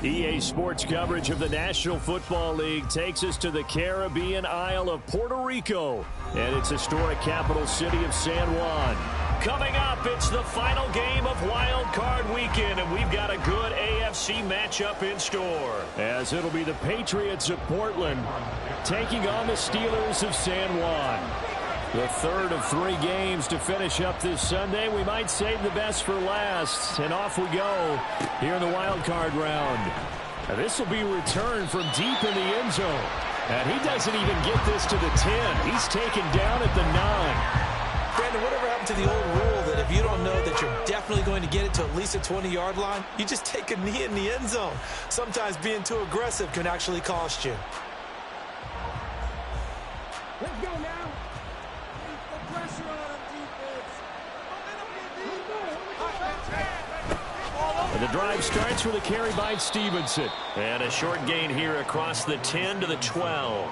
EA Sports coverage of the National Football League takes us to the Caribbean Isle of Puerto Rico and its historic capital city of San Juan. Coming up, it's the final game of Wild Card Weekend, and we've got a good AFC matchup in store, as it'll be the Patriots of Portland taking on the Steelers of San Juan. The third of 3 games to finish up this Sunday. We might save the best for last. And off we go here in the wild card round. Now, this will be returned from deep in the end zone. And he doesn't even get this to the 10. He's taken down at the 9. Brandon, whatever happened to the old rule that if you don't know that you're definitely going to get it to at least a 20-yard line, you just take a knee in the end zone. Sometimes being too aggressive can actually cost you. Let's go now. And the drive starts with a carry by Stevenson. And a short gain here across the 10 to the 12.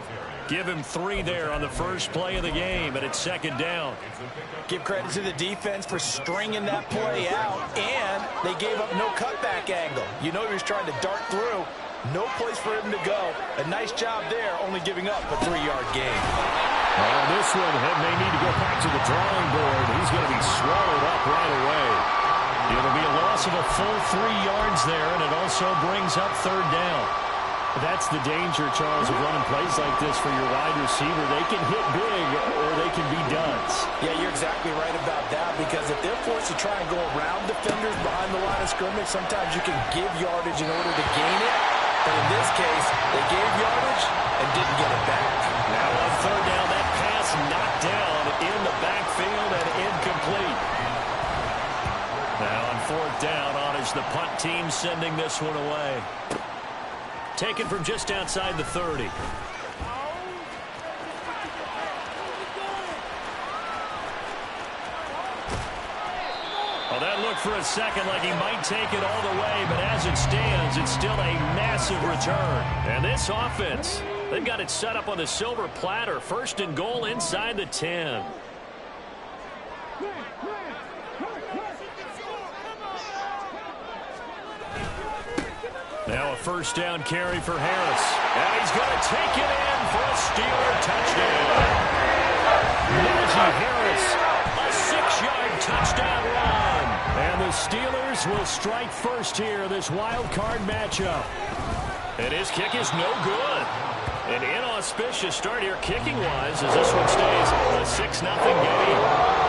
Give him 3 there on the first play of the game, and it's second down. Give credit to the defense for stringing that play out, and they gave up no cutback angle. You know he was trying to dart through. No place for him to go. A nice job there, only giving up a 3-yard gain. Well, this one may need to go back to the drawing board. He's going to be swallowed up right away. It'll be a loss of a full 3 yards there, and it also brings up third down. That's the danger, Charles, of running plays like this for your wide receiver. They can hit big, or they can be duds. Yeah, you're exactly right about that, because if they're forced to try and go around defenders behind the line of scrimmage, sometimes you can give yardage in order to gain it. But in this case, they gave yardage and didn't get it back. Now on third down, that pass knocked down in the backfield and incomplete. Now on fourth down, honors the punt team sending this one away. Taken from just outside the 30. Well, that looked for a second like he might take it all the way, but as it stands, it's still a massive return. And this offense, they've got it set up on the silver platter. First and goal inside the 10. Now a first down carry for Harris. And he's going to take it in for a Steeler touchdown. Najee Harris, a 6-yard touchdown run. And the Steelers will strike first here, this wild card matchup. And his kick is no good. An inauspicious start here kicking-wise as this one stays a 6-0 game.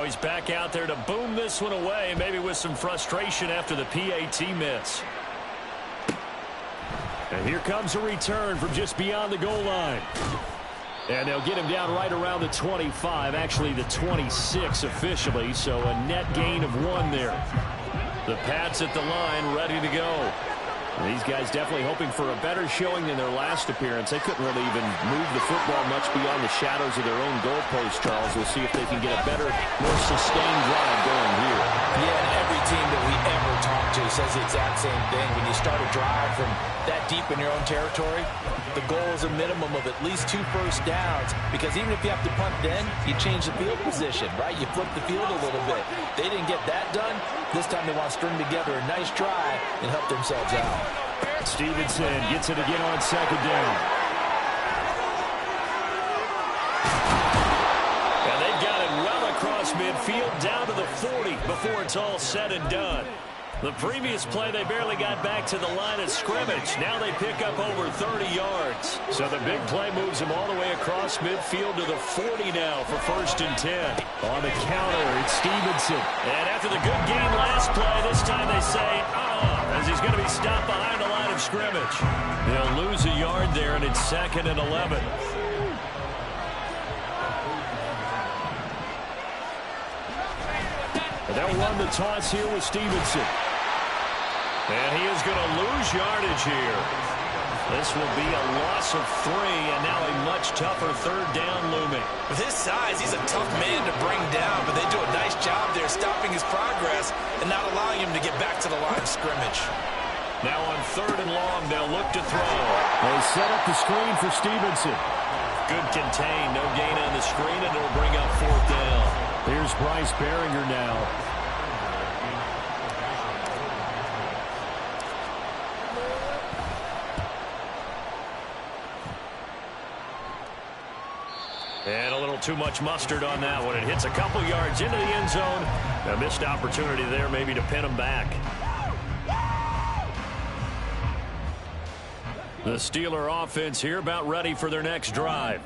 He's back out there to boom this one away, maybe with some frustration after the PAT miss. And here comes a return from just beyond the goal line. And they'll get him down right around the 25, actually the 26 officially, so a net gain of 1 there. The Pats at the line ready to go. And these guys definitely hoping for a better showing than their last appearance. They couldn't really even move the football much beyond the shadows of their own goalpost, Charles. We'll see if they can get a better, more sustained drive going here. Yeah, and every team that we ever talk to says the exact same thing. When you start a drive from that deep in your own territory, the goal is a minimum of at least 2 first downs, because even if you have to punt then, you change the field position, right? You flip the field a little bit. They didn't get that done. This time they want to string together a nice drive and help themselves out. Stevenson gets it again on second down. And they've got it well across midfield down to the 40 before it's all said and done. The previous play, they barely got back to the line of scrimmage. Now they pick up over 30 yards. So the big play moves them all the way across midfield to the 40 now for first and 10. On the counter, it's Stevenson. And after the good game last play, this time they say, as he's going to be stopped behind the line of scrimmage. They'll lose a yard there, and it's second and 11. And they'll run the toss here with Stevenson. And he is going to lose yardage here. This will be a loss of 3, and now a much tougher third down looming. With his size, he's a tough man to bring down, but they do a nice job there stopping his progress and not allowing him to get back to the line of scrimmage. Now on third and long, they'll look to throw. They set up the screen for Stevenson. Good contain. No gain on the screen, and it'll bring up 4th down. Here's Bryce Behringer now. And a little too much mustard on that one. It hits a couple yards into the end zone. A missed opportunity there maybe to pin him back. The Steeler offense here about ready for their next drive.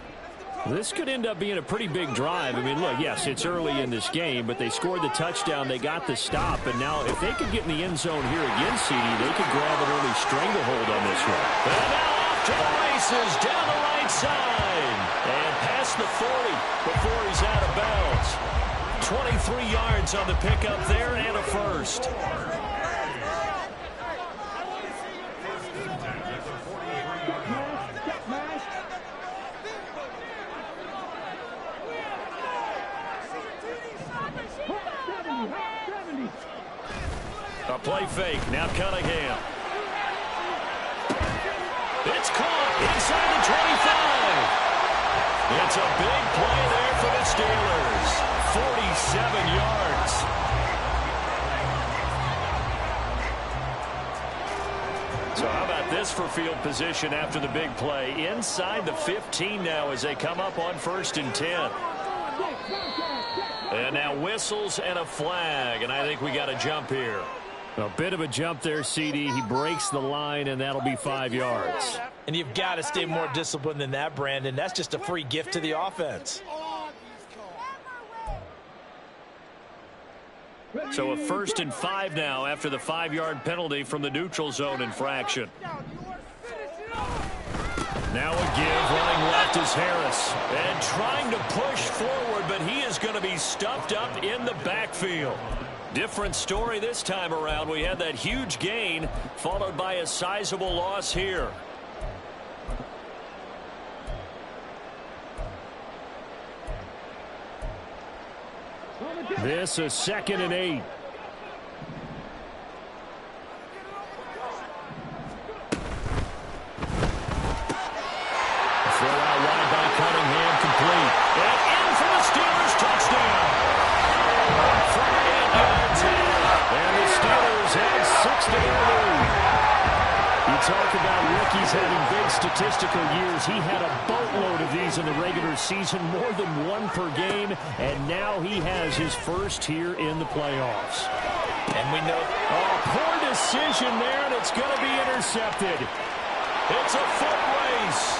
This could end up being a pretty big drive. I mean, look, yes, it's early in this game, but they scored the touchdown. They got the stop, and now if they could get in the end zone here again, CD, they could grab an early stranglehold on this one. And now off to the races down the right side. And past the 40 before he's out of bounds. 23 yards on the pickup there and a first. A play fake. Now Cunningham. It's caught inside the 25. It's a big play there for the Steelers. 47 yards. So how about this for field position after the big play? Inside the 15 now as they come up on 1st and 10. And now whistles and a flag, and I think we got a jump here. A bit of a jump there, CD. He breaks the line, and that'll be 5 yards. And you've got to stay more disciplined than that, Brandon. That's just a free gift to the offense. So a 1st and 5 now after the 5-yard penalty from the neutral zone infraction. Now a give, running left is Harris. And trying to push forward, but he is going to be stuffed up in the backfield. Different story this time around. We had that huge gain, followed by a sizable loss here. This is 2nd and 8. Throw out wide by Cunningham, complete. And in for the Steelers, touchdown. 48 yards in, and the Steelers have 6-0 lead. You talk about rookies having big statistical years. He had a boatload of these in the regular season, more than one per game, and now he has his first here in the playoffs. And we know, poor decision there, and it's going to be intercepted. It's a foot race.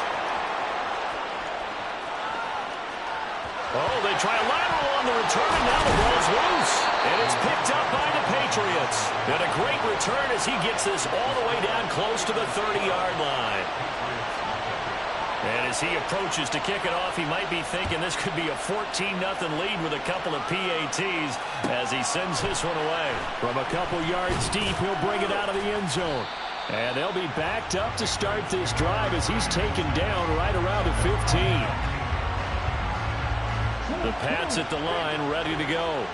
Oh, they try a lateral on the return, and now the ball's loose. And it's picked up by the Patriots. And a great return as he gets this all the way down close to the 30-yard line. And as he approaches to kick it off, he might be thinking this could be a 14-0 lead with a couple of PATs as he sends this one away. From a couple yards deep, he'll bring it out of the end zone. And they'll be backed up to start this drive as he's taken down right around the 15. The Pats at the line, ready to go.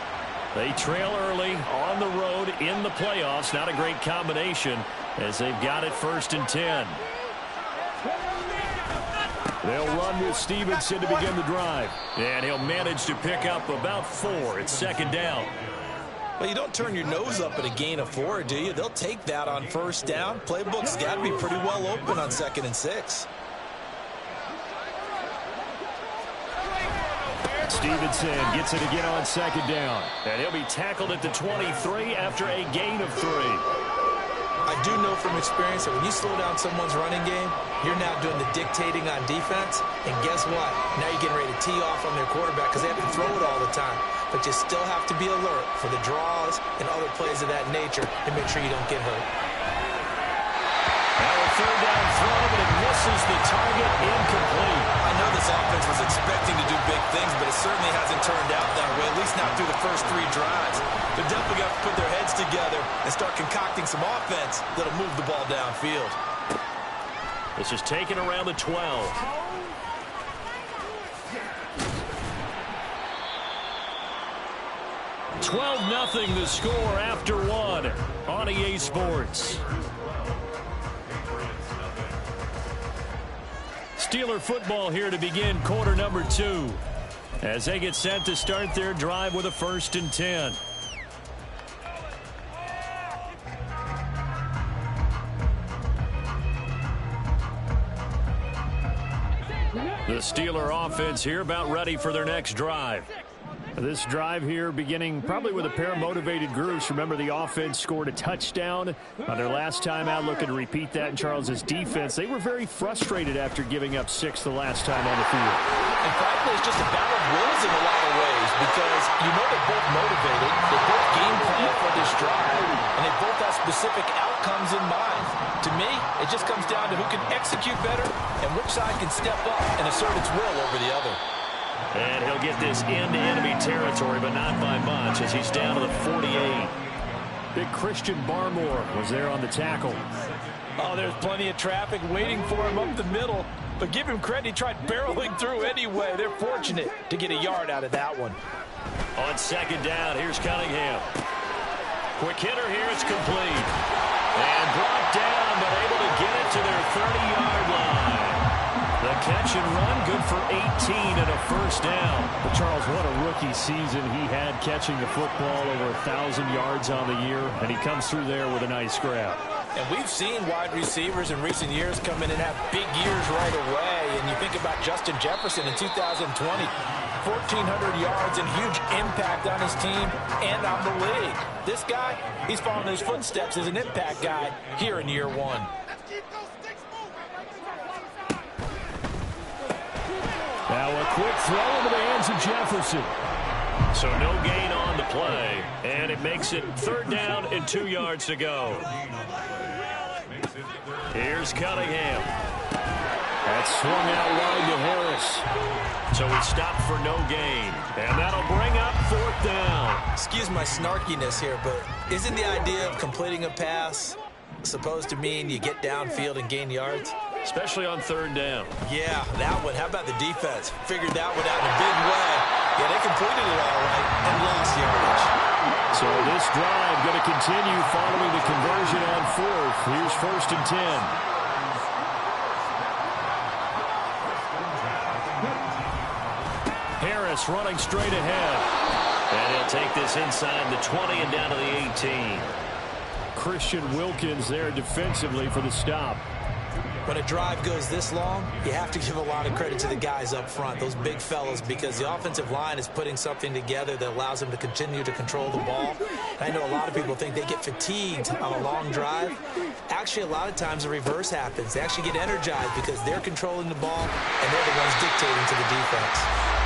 They trail early on the road in the playoffs. Not a great combination as they've got it 1st and 10. They'll run with Stevenson to begin the drive. And he'll manage to pick up about 4. It's 2nd down. Well, you don't turn your nose up at a gain of 4, do you? They'll take that on 1st down. Playbook's got to be pretty well open on 2nd and 6. Stevenson gets it again on 2nd down. And he'll be tackled at the 23 after a gain of 3. I do know from experience that when you slow down someone's running game, you're now doing the dictating on defense. And guess what? Now you're getting ready to tee off on their quarterback because they have to throw it all the time. But you still have to be alert for the draws and other plays of that nature to make sure you don't get hurt. Now a 3rd down throw, but it misses the target, incomplete. I know this offense was expecting to do big things, but it certainly hasn't turned out that way, at least not through the first 3 drives. They're definitely going to put their heads together and start concocting some offense that'll move the ball downfield. This is taken around the 12. 12-0 the score after 1 on EA Sports. Steeler football here to begin quarter number 2. As they get set to start their drive with a 1st and 10. The Steeler offense here about ready for their next drive. This drive here beginning probably with a pair of motivated groups. Remember, the offense scored a touchdown on their last time out, looking to repeat that in Charles's defense. They were very frustrated after giving up 6 the last time on the field. And frankly, it's just a battle of wills in a lot of ways because you know they're both motivated, they both game plan for this drive, and they both have specific outcomes in mind. To me, it just comes down to who can execute better and which side can step up and assert its will over the other. And he'll get this into enemy territory, but not by much as he's down to the 48. Big Christian Barmore was there on the tackle. Oh, there's plenty of traffic waiting for him up the middle. But give him credit, he tried barreling through anyway. They're fortunate to get a yard out of that one. On 2nd down, here's Cunningham. Quick hitter here, it's complete. And brought down, but able to get it to their 30-yard line. The catch and run, good for 18 and a 1st down. But Charles, what a rookie season he had, catching the football over 1,000 yards on the year, and he comes through there with a nice grab. And we've seen wide receivers in recent years come in and have big years right away. And you think about Justin Jefferson in 2020, 1,400 yards and huge impact on his team and on the league. This guy, he's following his footsteps as an impact guy here in year 1. Now a quick throw into the hands of Jefferson. So no gain on the play, and it makes it 3rd down and 2 yards to go. Here's Cunningham. That's swung out wide to Harris. So he stopped for no gain, and that'll bring up 4th down. Excuse my snarkiness here, but isn't the idea of completing a pass supposed to mean you get downfield and gain yards? Especially on 3rd down. Yeah, that one. How about the defense? Figured that one out in a big way. Yeah, they completed it all right and lost yardage. So this drive going to continue following the conversion on 4th. Here's 1st and 10. Harris running straight ahead. And he'll take this inside the 20 and down to the 18. Christian Wilkins there defensively for the stop. When a drive goes this long, you have to give a lot of credit to the guys up front, those big fellas, because the offensive line is putting something together that allows them to continue to control the ball. I know a lot of people think they get fatigued on a long drive. Actually, a lot of times the reverse happens. They actually get energized because they're controlling the ball, and they're the ones dictating to the defense.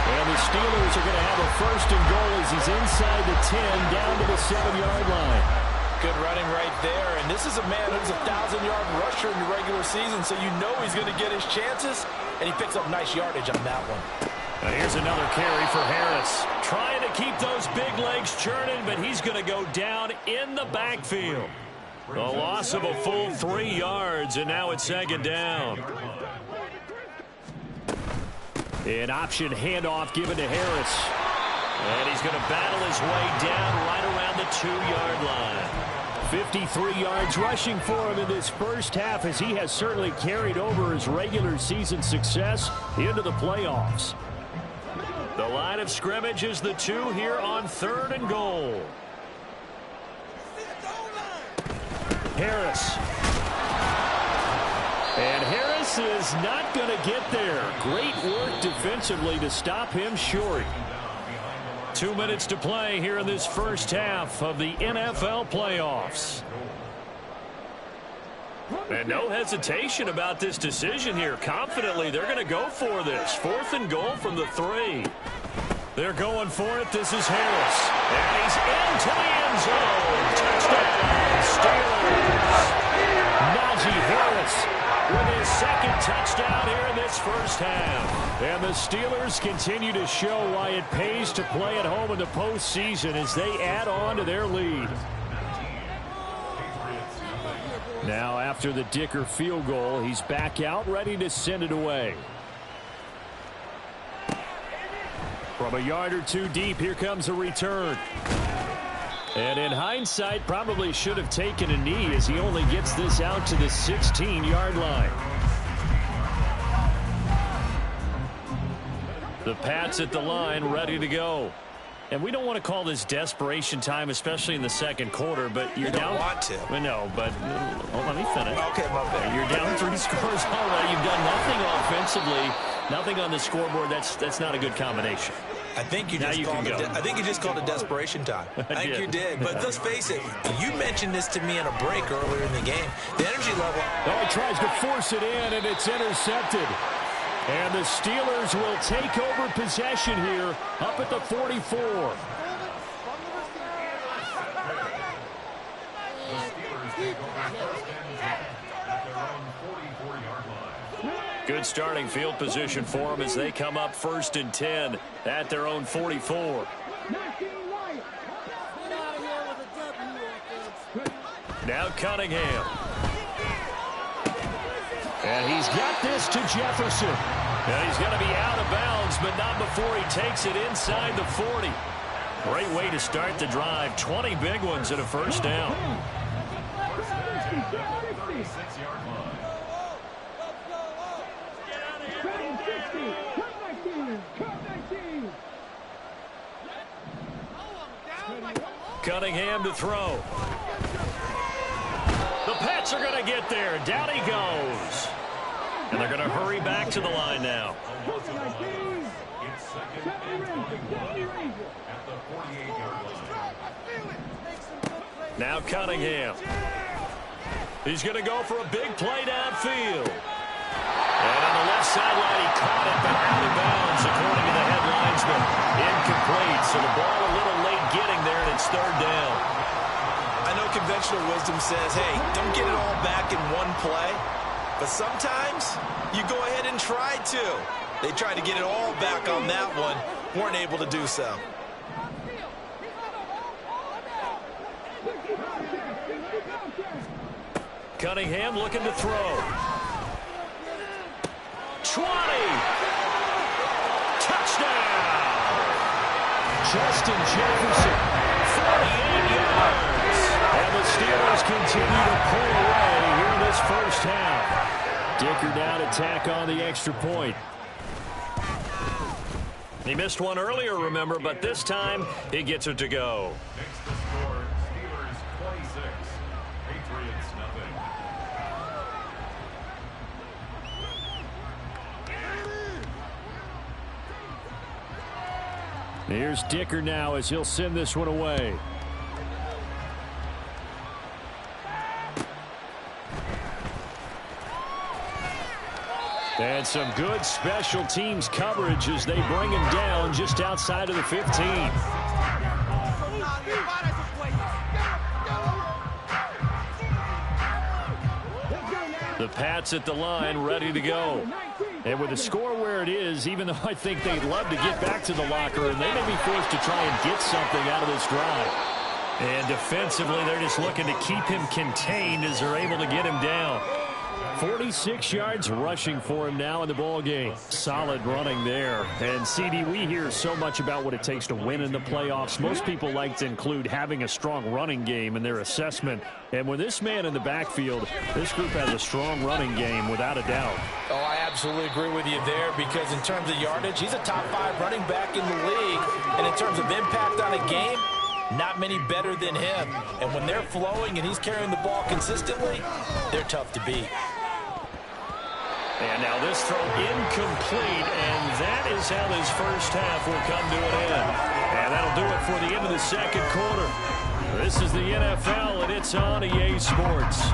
And the Steelers are going to have a 1st and goal as he's inside the 10, down to the 7-yard line. Good running right there, and this is a man who's a 1,000-yard rusher in the regular season, so you know he's going to get his chances, and he picks up nice yardage on that one. Now here's another carry for Harris. Trying to keep those big legs churning, but he's going to go down in the backfield. The loss of a full 3 yards, and now it's 2nd down. An option handoff given to Harris. And he's going to battle his way down right around the 2-yard line. 53 yards rushing for him in this first half, as he has certainly carried over his regular season success into the playoffs. The line of scrimmage is the 2 here on 3rd and goal. Harris. And Harris is not going to get there. Great work defensively to stop him short. 2 minutes to play here in this first half of the NFL playoffs. And no hesitation about this decision here. Confidently, they're going to go for this. 4th and goal from the 3. They're going for it. This is Harris. And he's into the end zone. Touchdown, Steelers. Najee Harris with his 2nd touchdown here in this first half. And the Steelers continue to show why it pays to play at home in the postseason as they add on to their lead. Now after the Dicker field goal, he's back out ready to send it away. From a yard or 2 deep, here comes a return. And in hindsight, probably should have taken a knee as he only gets this out to the 16-yard line. The Pats at the line, ready to go. And we don't want to call this desperation time, especially in the second quarter, but you're down. You don't want to. Well, no, but let me finish. Okay, my bad. You're down 3 scores already. You've done nothing offensively, nothing on the scoreboard. That's not a good combination. I think you just called it desperation time. I think you did. But let's face it, you mentioned this to me in a break earlier in the game. The energy level. Oh, he tries to force it in, and it's intercepted. And the Steelers will take over possession here up at the 44. Good starting field position for them as they come up 1st and 10 at their own 44. Now Cunningham. And he's got this to Jefferson. And he's going to be out of bounds, but not before he takes it inside the 40. Great way to start the drive. 20 big ones and a first down. Cunningham to throw. The Pats are going to get there. Down he goes. And they're going to hurry back to the line now. Now Cunningham. He's going to go for a big play downfield. And on the left sideline, he caught it, but out of bounds, according to the head linesman. Incomplete, so the ball a little late getting there, and it's 3rd down. I know conventional wisdom says, hey, don't get it all back in one play. But sometimes you go ahead and try to. They tried to get it all back on that one. Weren't able to do so. Cunningham looking to throw. 20. Touchdown. Justin Jefferson. 48 yards. And the Steelers continue to pull away here in this first half. Dicker down to tack on the extra point. He missed one earlier, remember, but this time he gets it to go. Next to score, Steelers 26, Patriots nothing. Here's Dicker now as he'll send this one away. And some good special teams coverage as they bring him down just outside of the 15. The Pats at the line, ready to go. And with the score where it is, even though I think they'd love to get back to the locker room, they may be forced to try and get something out of this drive. And defensively, they're just looking to keep him contained as they're able to get him down. 46 yards rushing for him now in the ball game. Solid running there. And CD, we hear so much about what it takes to win in the playoffs. Most people like to include having a strong running game in their assessment. And with this man in the backfield, this group has a strong running game without a doubt. Oh, I absolutely agree with you there because in terms of yardage, he's a top 5 running back in the league. And in terms of impact on a game, not many better than him. And when they're flowing and he's carrying the ball consistently, they're tough to beat. And now this throw incomplete, and that is how this first half will come to an end. And that'll do it for the end of the second quarter. This is the NFL, and it's on EA Sports.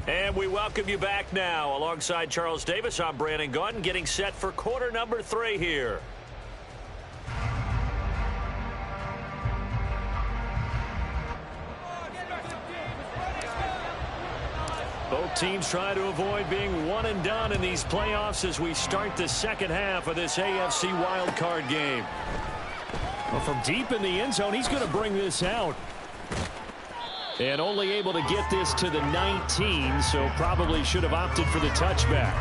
And we welcome you back now. Alongside Charles Davis, I'm Brandon Gaudin, getting set for quarter number 3 here. Both teams try to avoid being one and done in these playoffs as we start the second half of this AFC wildcard game. Well, from deep in the end zone, he's going to bring this out. And only able to get this to the 19, so probably should have opted for the touchback.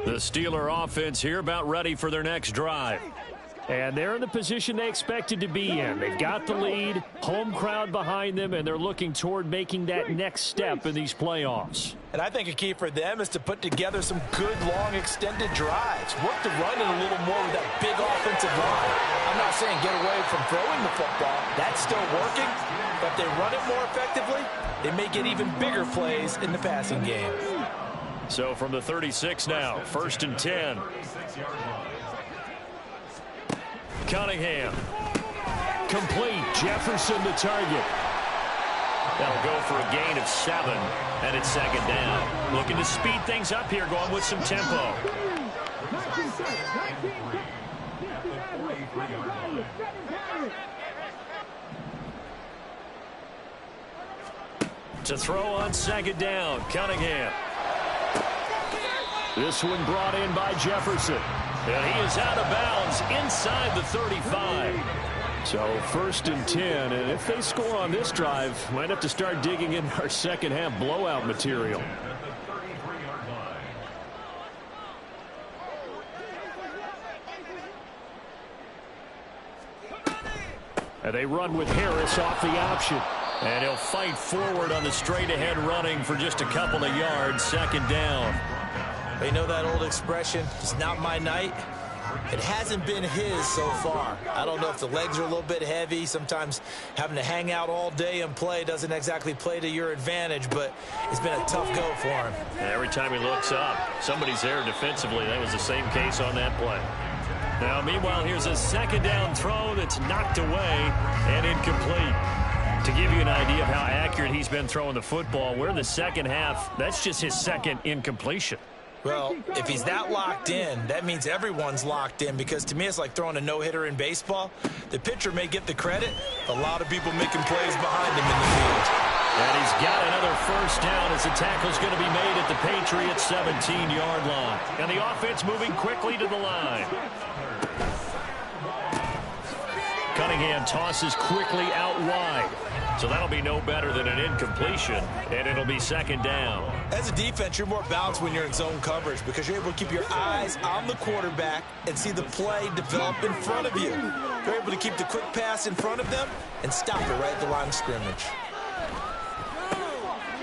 The Steeler offense here about ready for their next drive. And they're in the position they expected to be in. They've got the lead, home crowd behind them, and they're looking toward making that next step in these playoffs. And I think a key for them is to put together some good, long, extended drives. Work the run in a little more with that big offensive line. I'm not saying get away from throwing the football. That's still working. But if they run it more effectively, they may get even bigger plays in the passing game. So from the 36 now, 1st and 10. Cunningham. Complete. Jefferson the target. That'll go for a gain of 7, and it's 2nd down. Looking to speed things up here, going with some tempo. To throw on 2nd down, Cunningham. This one brought in by Jefferson. And he is out of bounds inside the 35. So 1st and 10, and if they score on this drive, might have to start digging in our second half blowout material. And they run with Harris off the option. And he'll fight forward on the straight-ahead running for just a couple of yards, 2nd down. You know that old expression, it's not my night? It hasn't been his so far. I don't know if the legs are a little bit heavy. Sometimes having to hang out all day and play doesn't exactly play to your advantage, but it's been a tough go for him. And every time he looks up, somebody's there defensively. That was the same case on that play. Now, meanwhile, here's a 2nd down throw that's knocked away and incomplete. To give you an idea of how accurate he's been throwing the football, we're in the second half. That's just his 2nd incompletion. Well, if he's that locked in, that means everyone's locked in, because to me it's like throwing a no-hitter in baseball. The pitcher may get the credit, a lot of people making plays behind him in the field. And he's got another 1st down as the tackle's going to be made at the Patriots' 17-yard line. And the offense moving quickly to the line. Cunningham tosses quickly out wide. So that'll be no better than an incompletion, and it'll be 2nd down. As a defense, you're more balanced when you're in zone coverage because you're able to keep your eyes on the quarterback and see the play develop in front of you. You're able to keep the quick pass in front of them and stop it right at the line of scrimmage.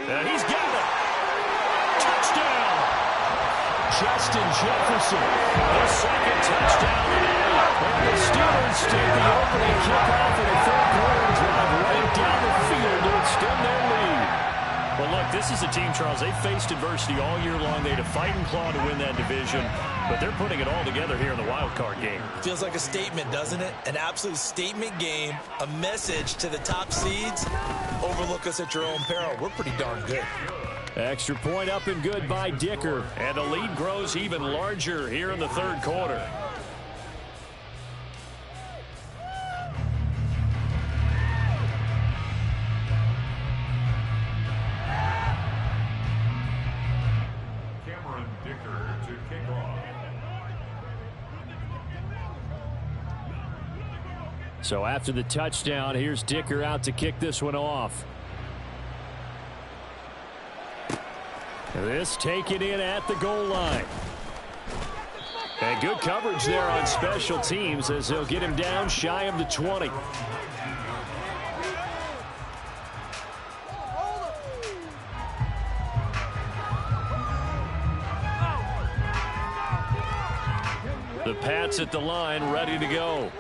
And he's got it. Touchdown. Justin Jefferson, the 2nd touchdown today. And the Steelers take the opening kickoff in the 3rd quarter drive right down the field to extend their lead. Well, look, this is a team, Charles, they faced adversity all year long. They had to fight and claw to win that division, but they're putting it all together here in the wild card game. Feels like a statement, doesn't it? An absolute statement game, a message to the top seeds. Overlook us at your own peril. We're pretty darn good. Extra point up and good by Dicker, and the lead grows even larger here in the 3rd quarter. So after the touchdown, here's Dicker out to kick this one off. This taken in at the goal line. And good coverage there on special teams as they'll get him down shy of the 20. The Pats at the line, ready to go.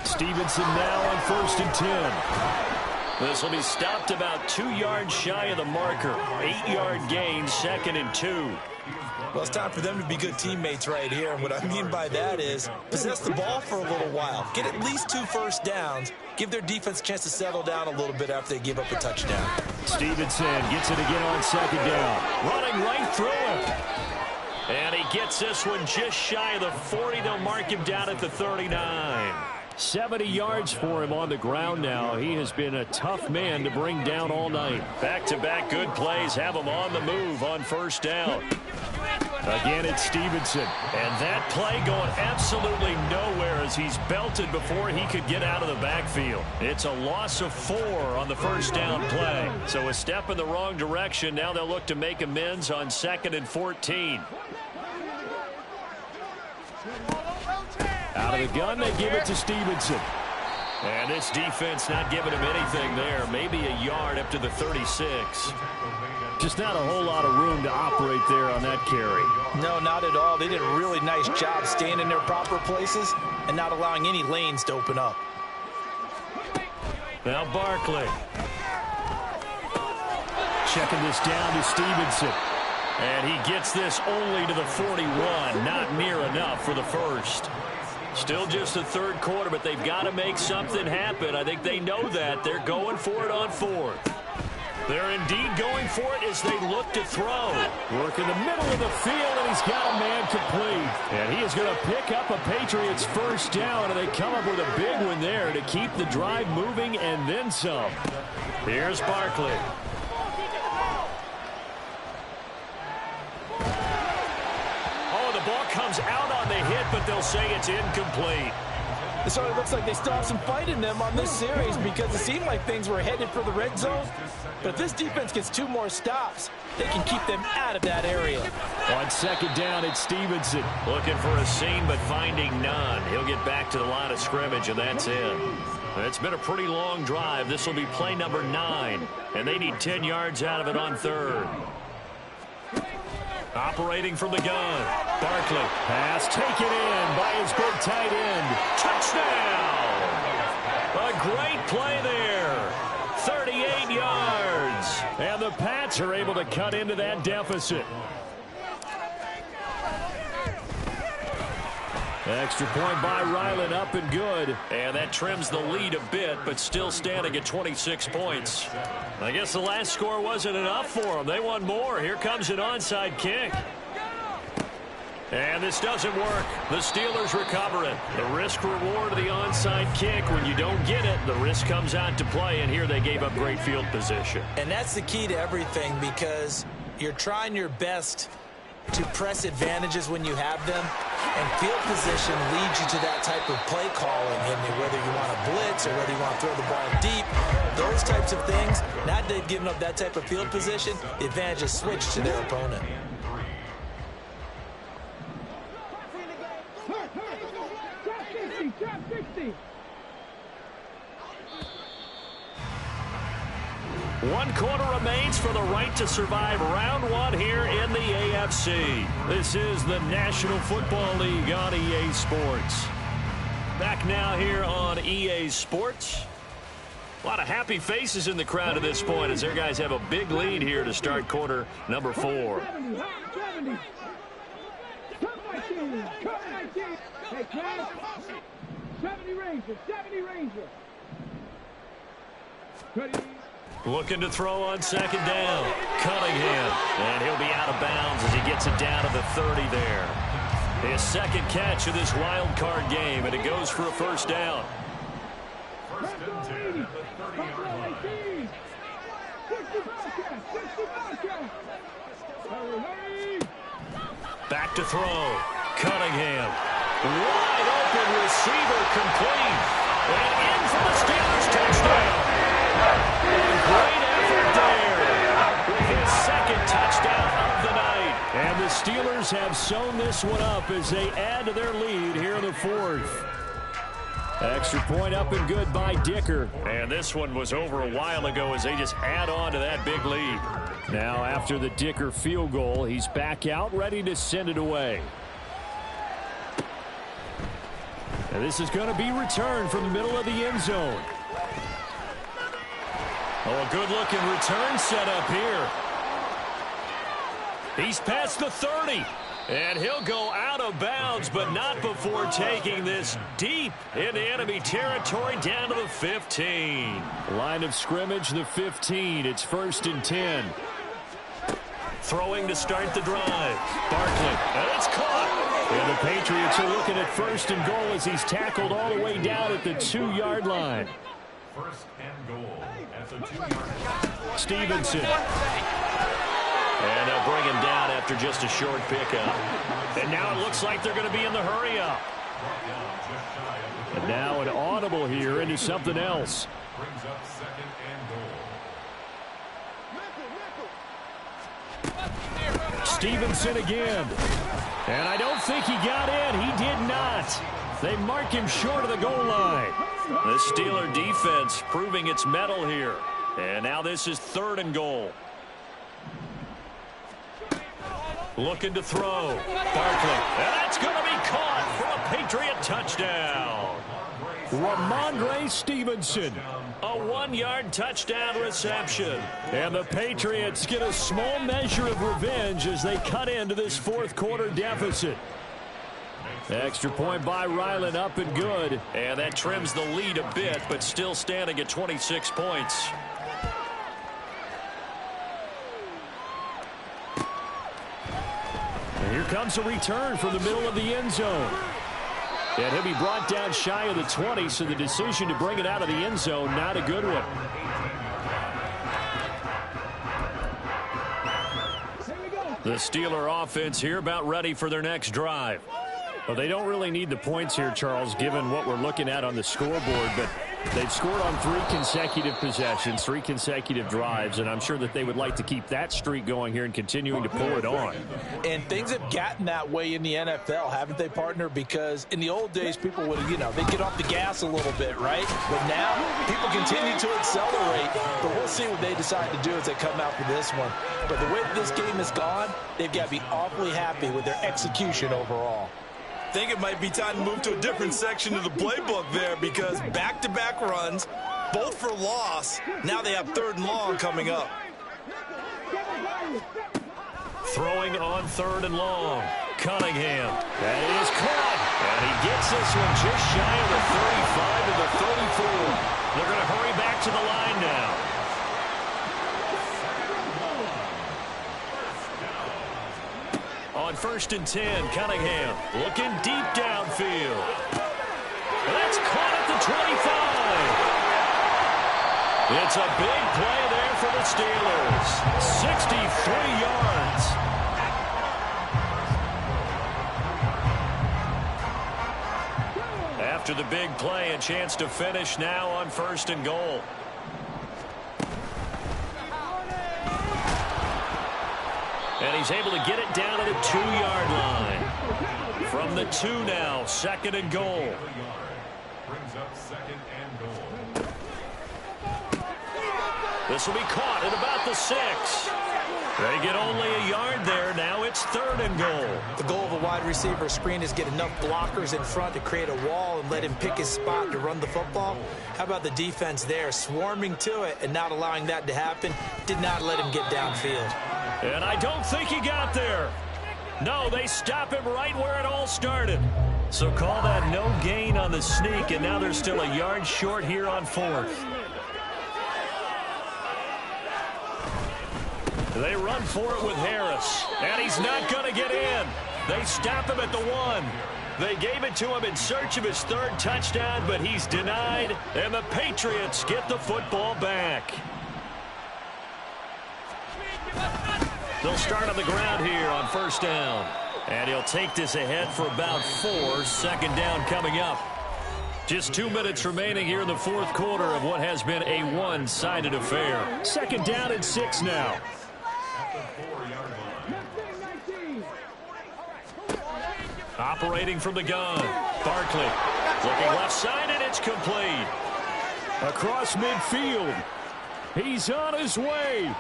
Stevenson now on 1st and 10. This will be stopped about 2 yards shy of the marker. 8-yard gain, 2nd and 2. Well, it's time for them to be good teammates right here. And what I mean by that is possess the ball for a little while. Get at least 2 first downs. Give their defense a chance to settle down a little bit after they give up a touchdown. Stevenson gets it again on 2nd down. Running right through him. And he gets this one just shy of the 40. They'll mark him down at the 39. 70 yards for him on the ground now. He has been a tough man to bring down all night. Back-to-back good plays have him on the move on first down. Again, it's Stevenson. And that play going absolutely nowhere as he's belted before he could get out of the backfield. It's a loss of 4 on the first down play. So a step in the wrong direction. Now they'll look to make amends on 2nd and 14. Out of the gun, they give it to Stevenson. And this defense not giving him anything there. Maybe a yard up to the 36. Just not a whole lot of room to operate there on that carry. No, not at all. They did a really nice job staying in their proper places and not allowing any lanes to open up. Now Barkley. Checking this down to Stevenson. And he gets this only to the 41. Not near enough for the first. Still just the third quarter, but they've got to make something happen. I think they know that. They're going for it on 4th. They're indeed going for it as they look to throw. Work in the middle of the field, and he's got a man complete. And he is going to pick up a Patriots first down, and they come up with a big one there to keep the drive moving and then some. Here's Barkley. Oh, the ball comes out on the hit, but they'll say it's incomplete. It sort of looks like they still have some fight in them on this series because it seemed like things were headed for the red zone. But if this defense gets 2 more stops, they can keep them out of that area. On 2nd down, it's Stevenson. Looking for a seam, but finding none. He'll get back to the line of scrimmage, and that's it. It's been a pretty long drive. This will be play number 9, and they need 10 yards out of it on 3rd. Operating from the gun. Barkley. Pass taken in by his big tight end. Touchdown! A great play there. 38 yards. And the Pats are able to cut into that deficit. Extra point by Ryland, up and good. And that trims the lead a bit, but still standing at 26 points. I guess the last score wasn't enough for them. They want more. Here comes an onside kick. And this doesn't work. The Steelers recover it. The risk-reward of the onside kick. When you don't get it, the risk comes out to play, and here they gave up great field position. And that's the key to everything because you're trying your best to press advantages when you have them, and field position leads you to that type of play calling, and whether you want to blitz or whether you want to throw the ball deep, those types of things. Now they've given up that type of field position, the advantage is switched to their opponent. One quarter remains for the right to survive round 1 here in the AFC. This is the National Football League on EA Sports. Back now here on EA Sports. A lot of happy faces in the crowd at this point as their guys have a big lead here to start quarter number 4. 70 Ranger. Looking to throw on 2nd down. Cunningham. And he'll be out of bounds as he gets it down to the 30 there. His 2nd catch of this wild card game, and it goes for a first down. First and 10 at the 30-yard line. Back to throw. Cunningham. Wide open receiver complete. And in for the Steelers touchdown. Great effort there with his 2nd touchdown of the night. And the Steelers have sewn this one up as they add to their lead here in the 4th. Extra point up and good by Dicker. And this one was over a while ago as they just add on to that big lead. Now after the Dicker field goal, he's back out ready to send it away. And this is going to be returned from the middle of the end zone. Oh, a good-looking return set up here. He's past the 30. And he'll go out of bounds, but not before taking this deep into enemy territory down to the 15. Line of scrimmage, the 15. It's 1st and 10. Throwing to start the drive. Barkley, and it's caught. And the Patriots are looking at 1st and goal as he's tackled all the way down at the 2-yard line. 1st and goal at the 2-yard line. Stevenson. And they'll bring him down after just a short pickup. And now it looks like they're going to be in the hurry-up. And now an audible here into something else. Brings up 2nd and goal. Stevenson again. And I don't think he got in. He did not. They mark him short of the goal line. The Steeler defense proving its mettle here. And now this is 3rd and goal. Looking to throw. Barkley. And that's going to be caught for a Patriot touchdown. Ramondre Stevenson. A 1-yard touchdown reception. And the Patriots get a small measure of revenge as they cut into this 4th quarter deficit. Extra point by Ryland, up and good. And that trims the lead a bit, but still standing at 26 points. And here comes a return from the middle of the end zone. And he'll be brought down shy of the 20, so the decision to bring it out of the end zone, not a good one. The Steeler offense here about ready for their next drive. Well, they don't really need the points here, Charles, given what we're looking at on the scoreboard, but they've scored on 3 consecutive possessions, 3 consecutive drives, and I'm sure that they would like to keep that streak going here and continuing to pull it on. And things have gotten that way in the NFL, haven't they, partner? Because in the old days, people would, they'd get off the gas a little bit, right? But now, people continue to accelerate, but we'll see what they decide to do as they come out for this one. But the way that this game has gone, they've got to be awfully happy with their execution overall. I think it might be time to move to a different section of the playbook there, because back-to-back runs, both for loss. Now they have 3rd and long coming up. Throwing on 3rd and long. Cunningham. That is caught. And he gets this one just shy of the 35 to the 34. They're going to hurry back to the line now. On 1st and 10, Cunningham looking deep downfield. That's caught at the 25. It's a big play there for the Steelers. 63 yards. After the big play, a chance to finish now on 1st and goal. And he's able to get it down to the 2-yard line. From the 2 now, 2nd and goal. Brings up 2nd and goal. This will be caught at about the 6. They get only a yard there. Now it's 3rd and goal. The goal of a wide receiver screen is get enough blockers in front to create a wall and let him pick his spot to run the football. How about the defense there, swarming to it and not allowing that to happen? Did not let him get downfield. And I don't think he got there. No, they stop him right where it all started. So call that no gain on the sneak, and now they're still a yard short here on 4th. They run for it with Harris, and he's not going to get in. They stop him at the 1. They gave it to him in search of his 3rd touchdown, but he's denied, and the Patriots get the football back. They'll start on the ground here on 1st down. And he'll take this ahead for about 4. 2nd down coming up. Just 2 minutes remaining here in the 4th quarter of what has been a one-sided affair. 2nd down and 6 now. Operating from the gun. Barkley looking left side, and it's complete. Across midfield. He's on his way.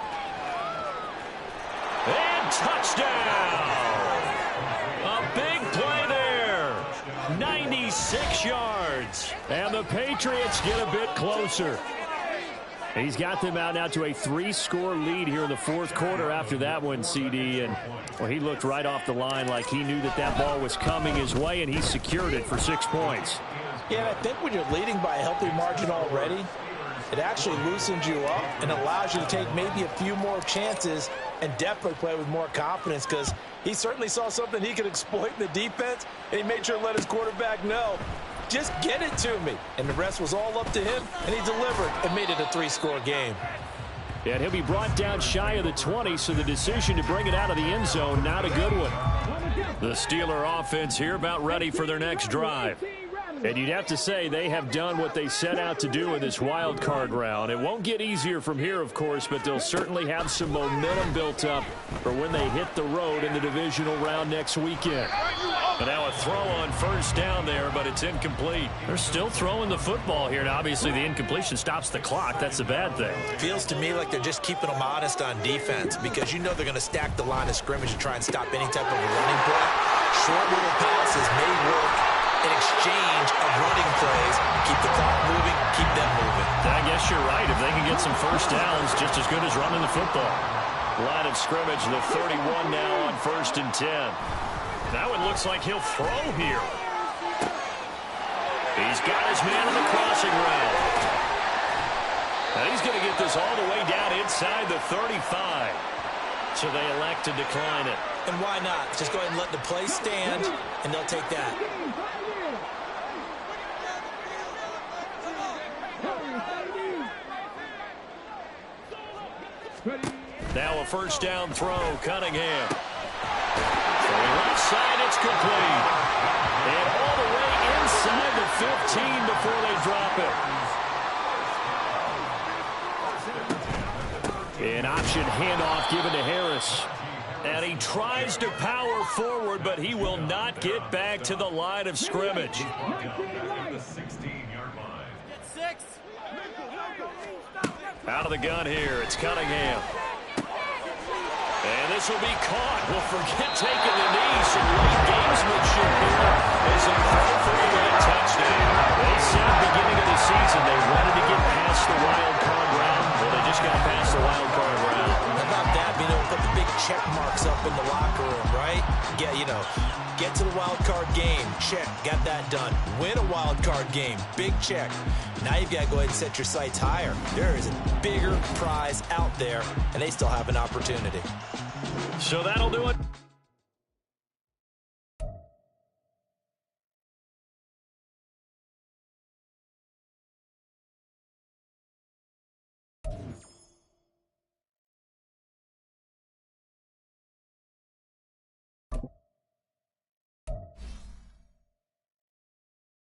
And touchdown! A big play there. 96 yards. And the Patriots get a bit closer. He's got them out now to a 3-score lead here in the 4th quarter after that one, CD. And, well, he looked right off the line like he knew that that ball was coming his way, and he secured it for 6 points. Yeah, I think when you're leading by a healthy margin already, It actually loosens you up and allows you to take maybe a few more chances and definitely play with more confidence, because he certainly saw something he could exploit in the defense, and he made sure to let his quarterback know, just get it to me. And the rest was all up to him, and he delivered and made it a 3-score game. And he'll be brought down shy of the 20, so the decision to bring it out of the end zone, not a good one. The Steeler offense here about ready for their next drive. And you'd have to say they have done what they set out to do in this wild card round. It won't get easier from here, of course, but they'll certainly have some momentum built up for when they hit the road in the divisional round next weekend. But now a throw on first down there, but it's incomplete. They're still throwing the football here, and obviously the incompletion stops the clock. That's a bad thing. Feels to me like they're just keeping them honest on defense, because you know they're going to stack the line of scrimmage and try and stop any type of a running play. Short little passes may work in exchange of running plays. Keep the clock moving, keep them moving. I guess you're right. If they can get some first downs, just as good as running the football. Line of scrimmage, the 31 now on 1st and 10. Now it looks like he'll throw here. He's got his man on the crossing route. Now he's going to get this all the way down inside the 35. So they elect to decline it. And why not? Just go ahead and let the play stand, and they'll take that. Now a first down throw, Cunningham. Throwing left side, it's complete. And all the way inside the 15 before they drop it. An option handoff given to Harris. And he tries to power forward, but he will not get back to the line of scrimmage. Out of the gun here, it's Cunningham. And this will be caught. We'll forget taking the knee. Some late gamesmanship here as a throw-for-a touchdown. They said at the beginning of the season they wanted to get past the wild card round. Well, they just got past the wild card round. How about that? Being able to put the big check marks up in the locker room, right? Yeah, you know, get to the wild card game. Check. Got that done. Win a wild card game. Big check. Now you've got to go ahead and set your sights higher. There is a bigger prize out there, and they still have an opportunity. So that'll do it.